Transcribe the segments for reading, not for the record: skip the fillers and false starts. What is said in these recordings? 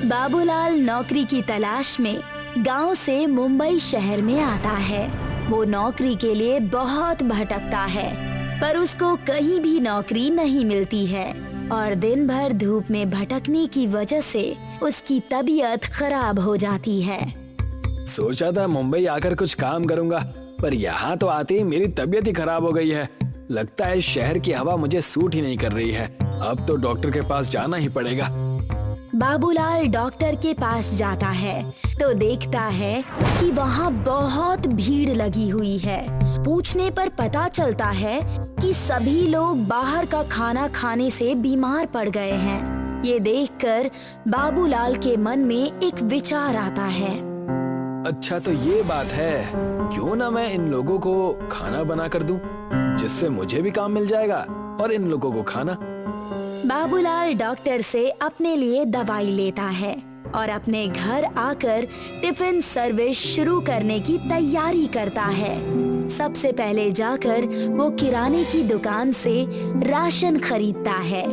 बाबूलाल नौकरी की तलाश में गांव से मुंबई शहर में आता है। वो नौकरी के लिए बहुत भटकता है, पर उसको कहीं भी नौकरी नहीं मिलती है और दिन भर धूप में भटकने की वजह से उसकी तबीयत खराब हो जाती है। सोचा था मुंबई आकर कुछ काम करूंगा, पर यहाँ तो आते ही मेरी तबीयत ही खराब हो गई है। लगता है शहर की हवा मुझे सूट ही नहीं कर रही है। अब तो डॉक्टर के पास जाना ही पड़ेगा। बाबूलाल डॉक्टर के पास जाता है तो देखता है कि वहाँ बहुत भीड़ लगी हुई है। पूछने पर पता चलता है कि सभी लोग बाहर का खाना खाने से बीमार पड़ गए हैं। ये देखकर बाबूलाल के मन में एक विचार आता है। अच्छा तो ये बात है, क्यों ना मैं इन लोगों को खाना बना कर दूं, जिससे मुझे भी काम मिल जाएगा और इन लोगों को खाना। बाबूलाल डॉक्टर से अपने लिए दवाई लेता है और अपने घर आकर टिफिन सर्विस शुरू करने की तैयारी करता है। सबसे पहले जाकर वो किराने की दुकान से राशन खरीदता है।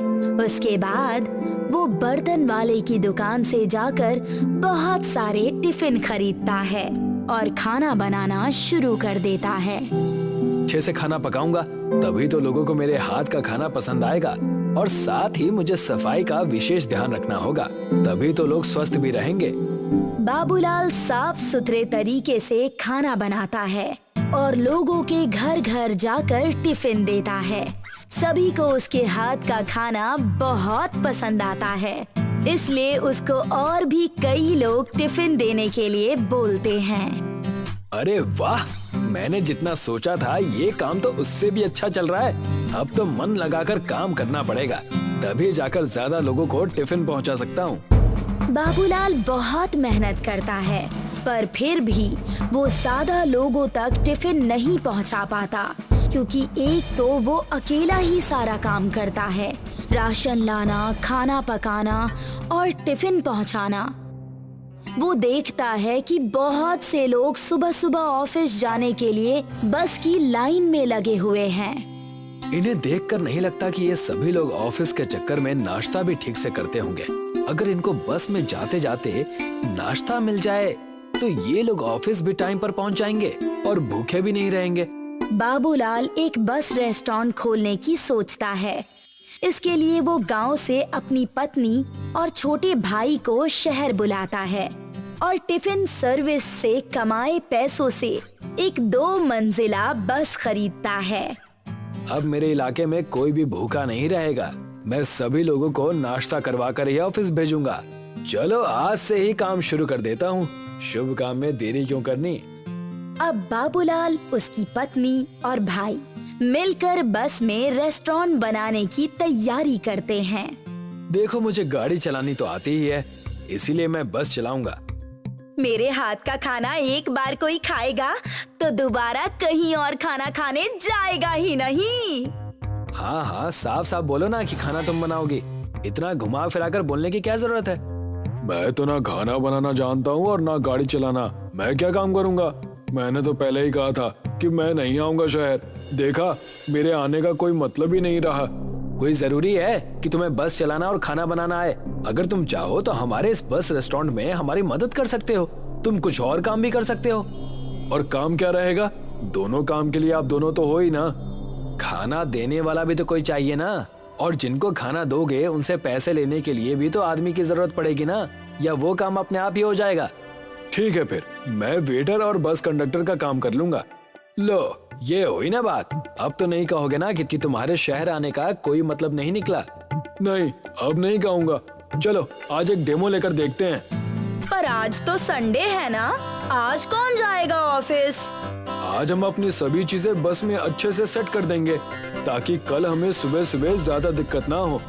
उसके बाद वो बर्तन वाले की दुकान से जाकर बहुत सारे टिफिन खरीदता है और खाना बनाना शुरू कर देता है। अच्छे से खाना पकाऊंगा तभी तो लोगों को मेरे हाथ का खाना पसंद आएगा, और साथ ही मुझे सफाई का विशेष ध्यान रखना होगा, तभी तो लोग स्वस्थ भी रहेंगे। बाबूलाल साफ सुथरे तरीके से खाना बनाता है और लोगों के घर घर जाकर टिफिन देता है। सभी को उसके हाथ का खाना बहुत पसंद आता है, इसलिए उसको और भी कई लोग टिफिन देने के लिए बोलते हैं। अरे वाह, मैंने जितना सोचा था ये काम तो उससे भी अच्छा चल रहा है। अब तो मन लगाकर काम करना पड़ेगा, तभी जाकर ज्यादा लोगों को टिफिन पहुंचा सकता हूं। बाबूलाल बहुत मेहनत करता है, पर फिर भी वो ज्यादा लोगों तक टिफिन नहीं पहुंचा पाता, क्योंकि एक तो वो अकेला ही सारा काम करता है, राशन लाना, खाना पकाना और टिफिन पहुंचाना। वो देखता है कि बहुत से लोग सुबह सुबह ऑफिस जाने के लिए बस की लाइन में लगे हुए हैं। इन्हें देखकर नहीं लगता कि ये सभी लोग ऑफिस के चक्कर में नाश्ता भी ठीक से करते होंगे। अगर इनको बस में जाते जाते नाश्ता मिल जाए तो ये लोग ऑफिस भी टाइम पर पहुंच जाएंगे और भूखे भी नहीं रहेंगे। बाबूलाल एक बस रेस्टोरेंट खोलने की सोचता है। इसके लिए वो गांव से अपनी पत्नी और छोटे भाई को शहर बुलाता है और टिफिन सर्विस से कमाए पैसों से एक 2 मंजिला बस खरीदता है। अब मेरे इलाके में कोई भी भूखा नहीं रहेगा। मैं सभी लोगों को नाश्ता करवा कर ही ऑफिस भेजूंगा। चलो आज से ही काम शुरू कर देता हूँ। शुभ काम में देरी क्यों करनी। अब बाबूलाल, उसकी पत्नी और भाई मिलकर बस में रेस्टोरेंट बनाने की तैयारी करते हैं। देखो मुझे गाड़ी चलानी तो आती ही है, इसीलिए मैं बस चलाऊंगा। मेरे हाथ का खाना एक बार कोई खाएगा तो दोबारा कहीं और खाना खाने जाएगा ही नहीं। हाँ हाँ, साफ साफ बोलो ना कि खाना तुम बनाओगी। इतना घुमा फिराकर बोलने की क्या जरूरत है। मैं तो ना खाना बनाना जानता हूँ और ना गाड़ी चलाना। मैं क्या काम करूँगा। मैंने तो पहले ही कहा था कि मैं नहीं आऊंगा शहर। देखा, मेरे आने का कोई मतलब ही नहीं रहा। कोई जरूरी है कि तुम्हें बस चलाना और खाना बनाना आए। अगर तुम चाहो तो हमारे इस बस रेस्टोरेंट में हमारी मदद कर सकते हो। तुम कुछ और काम भी कर सकते हो। और काम क्या रहेगा। दोनों काम के लिए आप दोनों तो हो ही ना। खाना देने वाला भी तो कोई चाहिए ना, और जिनको खाना दोगे उनसे पैसे लेने के लिए भी तो आदमी की जरूरत पड़ेगी ना, या वो काम अपने आप ही हो जाएगा। ठीक है, फिर मैं वेटर और बस कंडक्टर का काम कर लूंगा। लो, ये हुई ना बात। अब तो नहीं कहोगे ना कि तुम्हारे शहर आने का कोई मतलब नहीं निकला। नहीं, अब नहीं कहूँगा। चलो आज एक डेमो लेकर देखते हैं। पर आज तो संडे है ना, आज कौन जाएगा ऑफिस। आज हम अपनी सभी चीजें बस में अच्छे से सेट कर देंगे, ताकि कल हमें सुबह सुबह ज्यादा दिक्कत ना हो।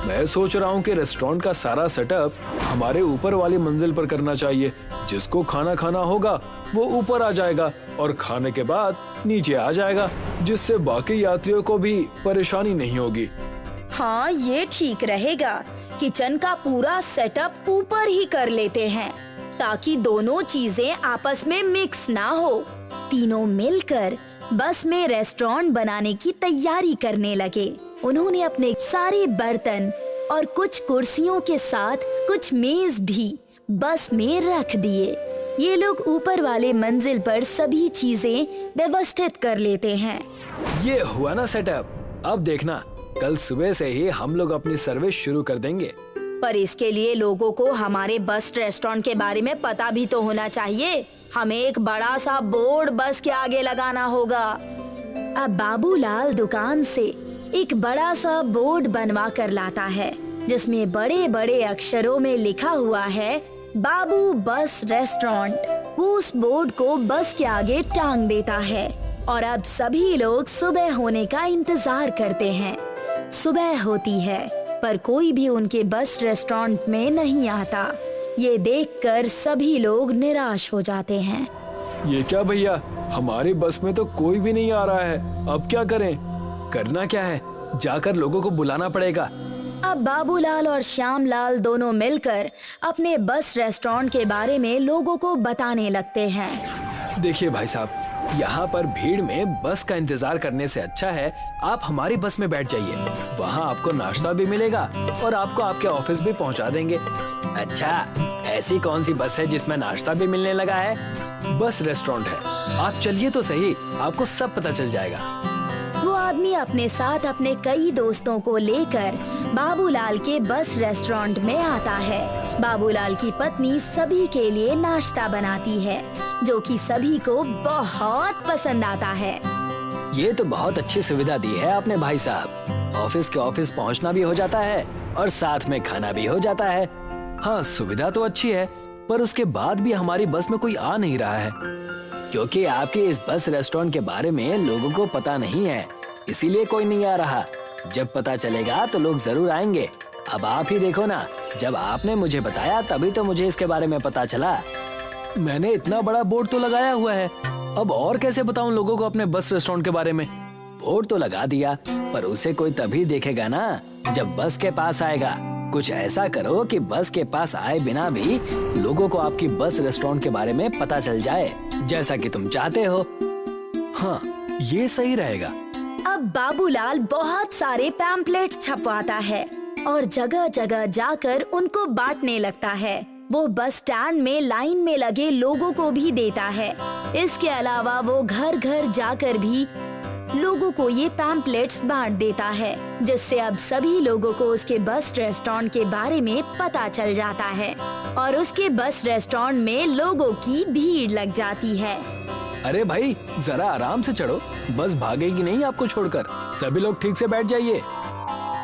मैं सोच रहा हूँ कि रेस्टोरेंट का सारा सेटअप हमारे ऊपर वाली मंजिल पर करना चाहिए। जिसको खाना खाना होगा वो ऊपर आ जाएगा और खाने के बाद नीचे आ जाएगा, जिससे बाकी यात्रियों को भी परेशानी नहीं होगी। हाँ, ये ठीक रहेगा। किचन का पूरा सेटअप ऊपर ही कर लेते हैं, ताकि दोनों चीजें आपस में मिक्स ना हो। तीनों मिलकर बस में रेस्टोरेंट बनाने की तैयारी करने लगे। उन्होंने अपने सारे बर्तन और कुछ कुर्सियों के साथ कुछ मेज भी बस में रख दिए। ये लोग ऊपर वाले मंजिल पर सभी चीजें व्यवस्थित कर लेते हैं। ये हुआ ना सेटअप। अब देखना, कल सुबह से ही हम लोग अपनी सर्विस शुरू कर देंगे। पर इसके लिए लोगों को हमारे बस रेस्टोरेंट के बारे में पता भी तो होना चाहिए। हमें एक बड़ा सा बोर्ड बस के आगे लगाना होगा। अब बाबूलाल दुकान से एक बड़ा सा बोर्ड बनवा कर लाता है, जिसमें बड़े बड़े अक्षरों में लिखा हुआ है बाबू बस रेस्टोरेंट। वो उस बोर्ड को बस के आगे टांग देता है और अब सभी लोग सुबह होने का इंतजार करते हैं। सुबह होती है पर कोई भी उनके बस रेस्टोरेंट में नहीं आता। ये देखकर सभी लोग निराश हो जाते हैं। ये क्या भैया, हमारी बस में तो कोई भी नहीं आ रहा है। अब क्या करें? करना क्या है? जाकर लोगों को बुलाना पड़ेगा। अब बाबूलाल और श्यामलाल दोनों मिलकर अपने बस रेस्टोरेंट के बारे में लोगों को बताने लगते हैं। देखिए भाई साहब, यहाँ पर भीड़ में बस का इंतजार करने से अच्छा है आप हमारी बस में बैठ जाइए। वहाँ आपको नाश्ता भी मिलेगा और आपको आपके ऑफिस भी पहुँचा देंगे। अच्छा, ऐसी कौन सी बस है जिसमें नाश्ता भी मिलने लगा है? बस रेस्टोरेंट है, आप चलिए तो सही, आपको सब पता चल जाएगा। वो आदमी अपने साथ अपने कई दोस्तों को लेकर बाबूलाल के बस रेस्टोरेंट में आता है। बाबूलाल की पत्नी सभी के लिए नाश्ता बनाती है, जो कि सभी को बहुत पसंद आता है। ये तो बहुत अच्छी सुविधा दी है आपने भाई साहब। ऑफिस के ऑफिस पहुंचना भी हो जाता है और साथ में खाना भी हो जाता है। हाँ, सुविधा तो अच्छी है, पर उसके बाद भी हमारी बस में कोई आ नहीं रहा है, क्योंकि आपके इस बस रेस्टोरेंट के बारे में लोगों को पता नहीं है, इसीलिए कोई नहीं आ रहा। जब पता चलेगा तो लोग जरूर आएंगे। अब आप ही देखो ना, जब आपने मुझे बताया तभी तो मुझे इसके बारे में पता चला। मैंने इतना बड़ा बोर्ड तो लगाया हुआ है, अब और कैसे बताऊं लोगों को अपने बस रेस्टोरेंट के बारे में? बोर्ड तो लगा दिया, पर उसे कोई तभी देखेगा ना जब बस के पास आएगा। कुछ ऐसा करो कि बस के पास आए बिना भी लोगों को आपकी बस रेस्टोरेंट के बारे में पता चल जाए, जैसा कि तुम चाहते हो। हाँ, ये सही रहेगा। अब बाबूलाल बहुत सारे पैम्पलेट्स छपवाता है और जगह जगह जाकर उनको बांटने लगता है। वो बस स्टैंड में लाइन में लगे लोगों को भी देता है। इसके अलावा वो घर घर जाकर भी लोगों को ये पैम्पलेट्स बांट देता है, जिससे अब सभी लोगों को उसके बस रेस्टोरेंट के बारे में पता चल जाता है और उसके बस रेस्टोरेंट में लोगों की भीड़ लग जाती है। अरे भाई, जरा आराम से चढ़ो, बस भागेगी नहीं आपको छोड़कर। सभी लोग ठीक से बैठ जाइए।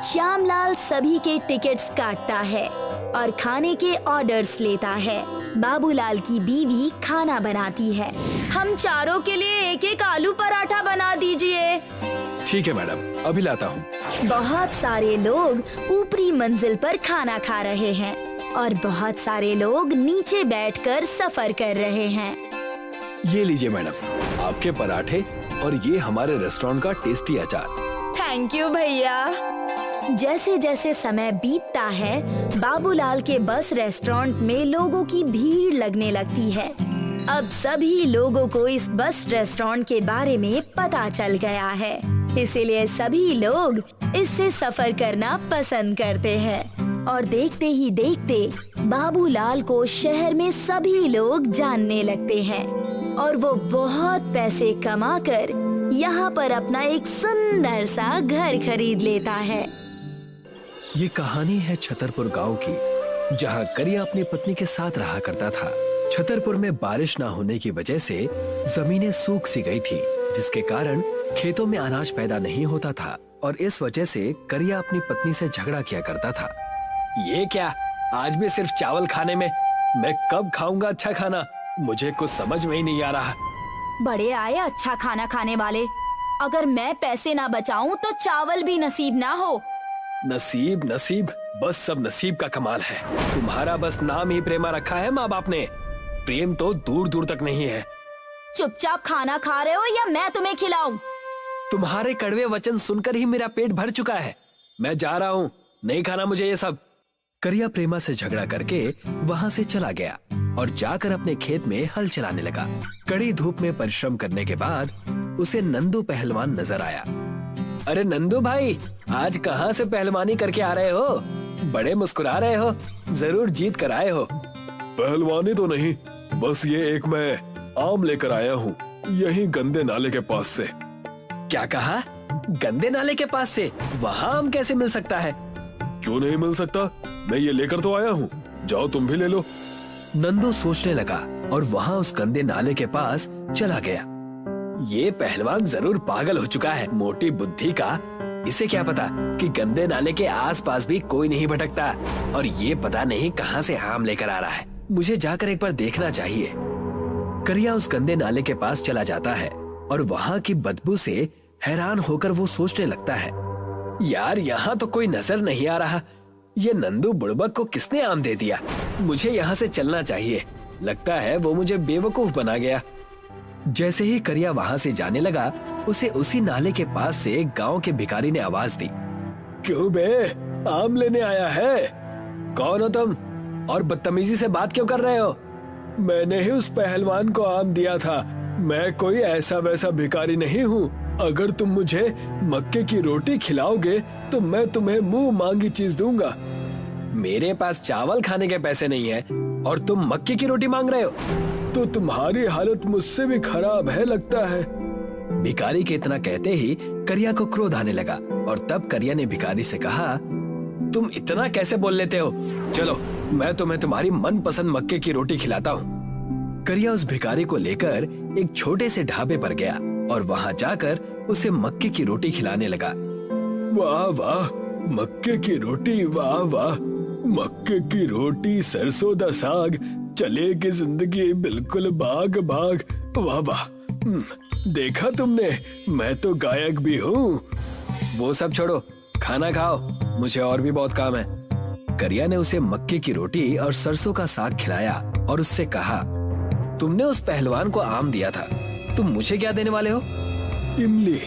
श्यामलाल सभी के टिकट्स काटता है और खाने के ऑर्डर्स लेता है। बाबूलाल की बीवी खाना बनाती है। हम चारों के लिए एक एक आलू पराठा बना दीजिए। ठीक है मैडम, अभी लाता हूँ। बहुत सारे लोग ऊपरी मंजिल पर खाना खा रहे हैं और बहुत सारे लोग नीचे बैठकर सफर कर रहे हैं। ये लीजिए मैडम, आपके पराठे और ये हमारे रेस्टोरेंट का टेस्टी अचार। थैंक यू भैया। जैसे जैसे समय बीतता है, बाबूलाल के बस रेस्टोरेंट में लोगों की भीड़ लगने लगती है। अब सभी लोगों को इस बस रेस्टोरेंट के बारे में पता चल गया है, इसीलिए सभी लोग इससे सफर करना पसंद करते हैं और देखते ही देखते बाबूलाल को शहर में सभी लोग जानने लगते हैं और वो बहुत पैसे कमाकर यहाँ पर अपना एक सुंदर सा घर खरीद लेता है। ये कहानी है छतरपुर गांव की, जहां करिया अपनी पत्नी के साथ रहा करता था। छतरपुर में बारिश न होने की वजह से जमीनें सूख सी गई थी, जिसके कारण खेतों में अनाज पैदा नहीं होता था और इस वजह से करिया अपनी पत्नी से झगड़ा किया करता था। ये क्या, आज भी सिर्फ चावल खाने में? मैं कब खाऊंगा अच्छा खाना? मुझे कुछ समझ में ही नहीं आ रहा। बड़े आए अच्छा खाना खाने वाले। अगर मैं पैसे ना बचाऊं तो चावल भी नसीब ना हो। नसीब नसीब, बस सब नसीब का कमाल है। तुम्हारा बस नाम ही प्रेमा रखा है माँ बाप ने, प्रेम तो दूर दूर तक नहीं है। चुपचाप खाना खा रहे हो या मैं तुम्हें खिलाऊं? तुम्हारे कड़वे वचन सुनकर ही मेरा पेट भर चुका है। मैं जा रहा हूँ, नहीं खाना मुझे ये सब। करिया प्रेमा से झगड़ा करके वहाँ से चला गया और जाकर अपने खेत में हल चलाने लगा। कड़ी धूप में परिश्रम करने के बाद उसे नंदू पहलवान नजर आया। अरे नंदू भाई, आज कहाँ से पहलवानी करके आ रहे हो? बड़े मुस्कुरा रहे हो, जरूर जीत कर आए हो। पहलवानी तो नहीं, बस ये एक मैं आम लेकर आया हूँ, यही गंदे नाले के पास से। क्या कहा? गंदे नाले के पास से? वहाँ आम कैसे मिल सकता है? क्यों नहीं मिल सकता, मैं ये लेकर तो आया हूँ, जाओ तुम भी ले लो। नंदू सोचने लगा और वहाँ उस गंदे नाले के पास चला गया। ये पहलवान जरूर पागल हो चुका है, मोटी बुद्धि का। इसे क्या पता कि गंदे नाले के आसपास भी कोई नहीं भटकता और ये पता नहीं कहाँ से आम लेकर आ रहा है। मुझे जाकर एक बार देखना चाहिए। करिया उस गंदे नाले के पास चला जाता है और वहाँ की बदबू से हैरान होकर वो सोचने लगता है, यार यहाँ तो कोई नजर नहीं आ रहा। ये नंदू बुड़बक को किसने आम दे दिया? मुझे यहाँ से चलना चाहिए। लगता है वो मुझे बेवकूफ बना गया। जैसे ही करिया वहाँ से जाने लगा, उसे उसी नाले के पास से एक गांव के भिखारी ने आवाज दी, क्यों बे, आम लेने आया है? कौन हो तुम और बदतमीजी से बात क्यों कर रहे हो? मैंने ही उस पहलवान को आम दिया था, मैं कोई ऐसा वैसा भिखारी नहीं हूँ। अगर तुम मुझे मक्के की रोटी खिलाओगे तो मैं तुम्हें मुंह मांगी चीज दूंगा। मेरे पास चावल खाने के पैसे नहीं है और तुम मक्के की रोटी मांग रहे हो? तो तुम्हारी हालत मुझसे भी खराब है लगता है। भिखारी के इतना कहते ही करिया को क्रोध आने लगा और तब करिया ने भिखारी से कहा, तुम इतना कैसे बोल लेते हो? चलो मैं तुम्हें तुम्हारी मनपसंद मक्के की रोटी खिलाता हूँ। करिया उस भिखारी को लेकर एक छोटे से ढाबे पर गया और वहाँ जाकर उसे मक्के की रोटी खिलाने लगा। वाह वाह, मक्के की रोटी, वाह वाह, मक्के की रोटी, सरसों दा साग, चलेगी जिंदगी बिल्कुल बाग बाग, वाह वाह। देखा तुमने, मैं तो गायक भी हूँ। वो सब छोड़ो, खाना खाओ, मुझे और भी बहुत काम है। करिया ने उसे मक्के की रोटी और सरसों का साग खिलाया और उससे कहा, तुमने उस पहलवान को आम दिया था, तुम मुझे क्या देने वाले हो? इमली,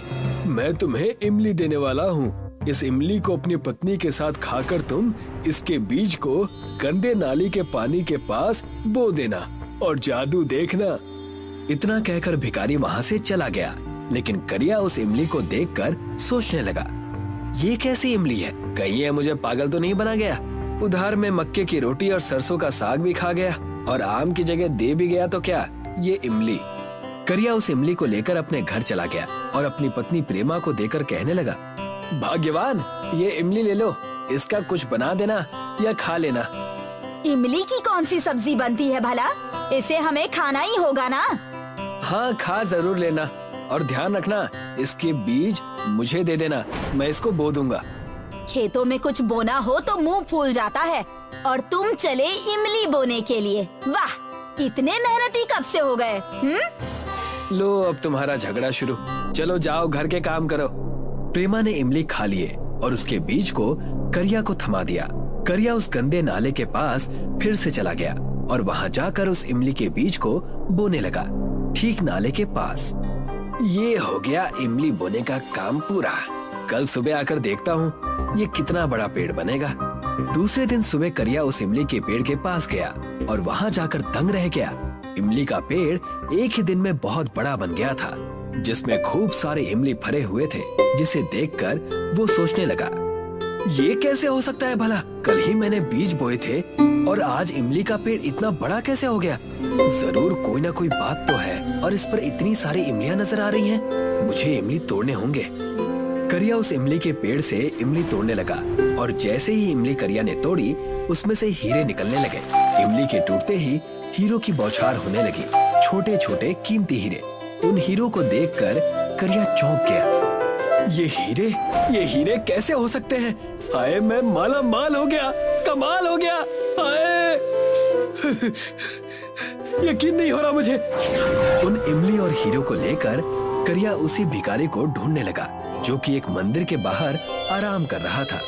मैं तुम्हें इमली देने वाला हूँ। इस इमली को अपनी पत्नी के साथ खाकर तुम इसके बीज को गंदे नाली के पानी के पास बो देना और जादू देखना। इतना कहकर भिखारी वहाँ से चला गया, लेकिन करिया उस इमली को देखकर सोचने लगा, ये कैसी इमली है? कहीं ये मुझे पागल तो नहीं बना गया? उधार में मक्के की रोटी और सरसों का साग भी खा गया और आम की जगह दे भी गया तो क्या ये इमली? करिया उस इमली को लेकर अपने घर चला गया और अपनी पत्नी प्रेमा को देकर कहने लगा, भाग्यवान, ये इमली ले लो, इसका कुछ बना देना या खा लेना। इमली की कौन सी सब्जी बनती है भला? इसे हमें खाना ही होगा ना? हाँ, खा जरूर लेना और ध्यान रखना, इसके बीज मुझे दे देना, मैं इसको बो दूंगा। खेतों में कुछ बोना हो तो मुंह फूल जाता है और तुम चले इमली बोने के लिए। वाह, इतने मेहनती कब से हो गए? लो अब तुम्हारा झगड़ा शुरू, चलो जाओ घर के काम करो। प्रेमा ने इमली खा लिए और उसके बीज को करिया को थमा दिया। करिया उस गंदे नाले के पास फिर से चला गया और वहाँ जाकर उस इमली के बीज को बोने लगा, ठीक नाले के पास। ये हो गया इमली बोने का काम पूरा। कल सुबह आकर देखता हूँ ये कितना बड़ा पेड़ बनेगा। दूसरे दिन सुबह करिया उस इमली के पेड़ के पास गया और वहाँ जाकर दंग रह गया। इमली का पेड़ एक ही दिन में बहुत बड़ा बन गया था, जिसमें खूब सारे इमली भरे हुए थे, जिसे देखकर वो सोचने लगा, ये कैसे हो सकता है भला? कल ही मैंने बीज बोए थे और आज इमली का पेड़ इतना बड़ा कैसे हो गया? जरूर कोई ना कोई बात तो है और इस पर इतनी सारी इमलियां नजर आ रही हैं। मुझे इमली तोड़ने होंगे। करिया उस इमली के पेड़ से इमली तोड़ने लगा और जैसे ही इमली करिया ने तोड़ी, उसमें से हीरे निकलने लगे। इमली के टूटते ही हीरों की बौछार होने लगी, छोटे छोटे कीमती हीरे। उन हीरों को देखकर करिया चौंक गया। ये हीरे कैसे हो सकते हैं? हाय, मैं माला माल हो गया, कमाल हो गया। हाय यकीन नहीं हो रहा मुझे। उन इमली और हीरो को लेकर करिया उसी भिखारी को ढूंढने लगा, जो कि एक मंदिर के बाहर आराम कर रहा था।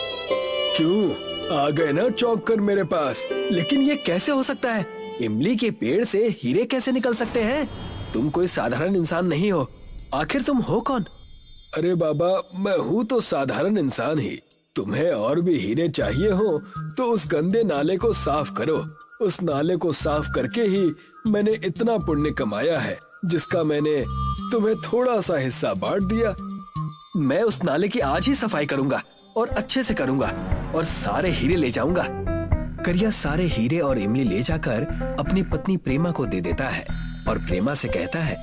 क्यों आ गए ना चौंक कर मेरे पास? लेकिन ये कैसे हो सकता है? इमली के पेड़ से हीरे कैसे निकल सकते हैं? तुम कोई साधारण इंसान नहीं हो, आखिर तुम हो कौन? अरे बाबा, मैं हूँ तो साधारण इंसान ही। तुम्हें और भी हीरे चाहिए हो तो उस गंदे नाले को साफ करो। उस नाले को साफ करके ही मैंने इतना पुण्य कमाया है, जिसका मैंने तुम्हें थोड़ा सा हिस्सा बांट दिया। मैं उस नाले की आज ही सफाई करूंगा और अच्छे से करूंगा और सारे हीरे ले जाऊंगा। करिया सारे हीरे और इमली ले जाकर अपनी पत्नी प्रेमा को दे देता है और प्रेमा से कहता है,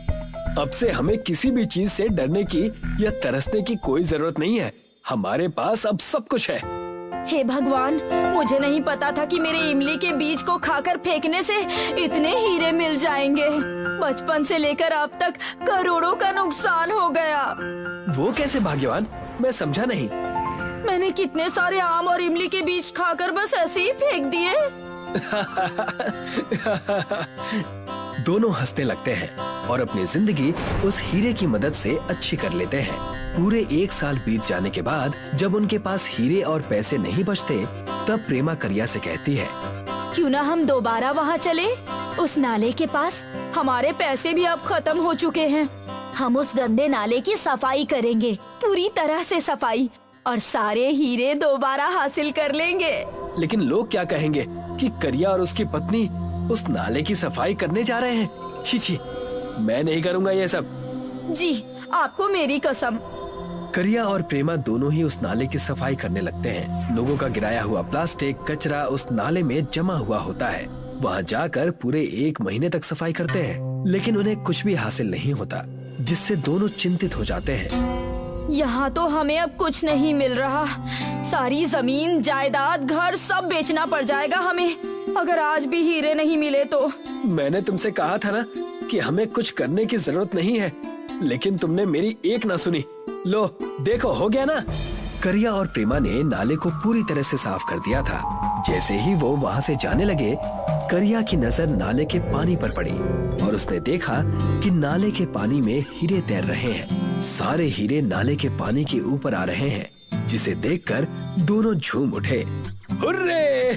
अब से हमें किसी भी चीज से डरने की या तरसने की कोई जरूरत नहीं है। हमारे पास अब सब कुछ है। हे भगवान, मुझे नहीं पता था कि मेरे इमली के बीज को खाकर फेंकने से इतने हीरे मिल जाएंगे। बचपन से लेकर अब तक करोड़ों का नुकसान हो गया। वो कैसे भाग्यवान? मैं समझा नहीं। मैंने कितने सारे आम और इमली के बीज खाकर बस ऐसे ही फेंक दिए। दोनों हंसने लगते हैं और अपनी जिंदगी उस हीरे की मदद से अच्छी कर लेते हैं। पूरे 1 साल बीत जाने के बाद जब उनके पास हीरे और पैसे नहीं बचते, तब प्रेमा करिया से कहती है, क्यों ना हम दोबारा वहाँ चले, उस नाले के पास। हमारे पैसे भी अब खत्म हो चुके हैं। हम उस गंदे नाले की सफाई करेंगे, पूरी तरह से सफाई, और सारे हीरे दोबारा हासिल कर लेंगे। लेकिन लोग क्या कहेंगे कि करिया और उसकी पत्नी उस नाले की सफाई करने जा रहे हैं। छी छी, मैं नहीं करूँगा ये सब। जी, आपको मेरी कसम। करिया और प्रेमा दोनों ही उस नाले की सफाई करने लगते हैं। लोगों का गिराया हुआ प्लास्टिक कचरा उस नाले में जमा हुआ होता है। वहाँ जाकर पूरे 1 महीने तक सफाई करते हैं, लेकिन उन्हें कुछ भी हासिल नहीं होता, जिससे दोनों चिंतित हो जाते हैं। यहाँ तो हमें अब कुछ नहीं मिल रहा। सारी जमीन, जायदाद, घर सब बेचना पड़ जाएगा हमें, अगर आज भी हीरे नहीं मिले तो। मैंने तुमसे कहा था ना कि हमें कुछ करने की जरूरत नहीं है, लेकिन तुमने मेरी एक ना सुनी। लो देखो, हो गया ना। करिया और प्रेमा ने नाले को पूरी तरह से साफ कर दिया था। जैसे ही वो वहाँ से जाने लगे, करिया की नजर नाले के पानी पर पड़ी और उसने देखा कि नाले के पानी में हीरे तैर रहे हैं। सारे हीरे नाले के पानी के ऊपर आ रहे हैं, जिसे देखकर दोनों झूम उठे। हुर्रे!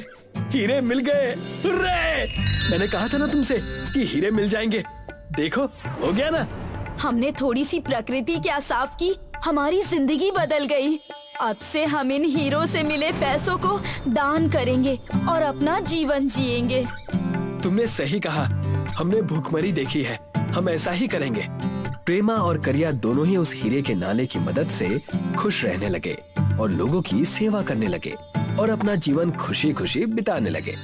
हीरे मिल गए! हुर्रे! मैंने कहा था ना तुमसे कि हीरे मिल जाएंगे। देखो, हो गया ना। हमने थोड़ी सी प्रकृति क्या साफ की, हमारी जिंदगी बदल गई। अब से हम इन हीरो से मिले पैसों को दान करेंगे और अपना जीवन जिएंगे। तुमने सही कहा, हमने भूखमरी देखी है, हम ऐसा ही करेंगे। प्रेमा और करिया दोनों ही उस हीरे के नाले की मदद से खुश रहने लगे और लोगों की सेवा करने लगे और अपना जीवन खुशी खुशी बिताने लगे।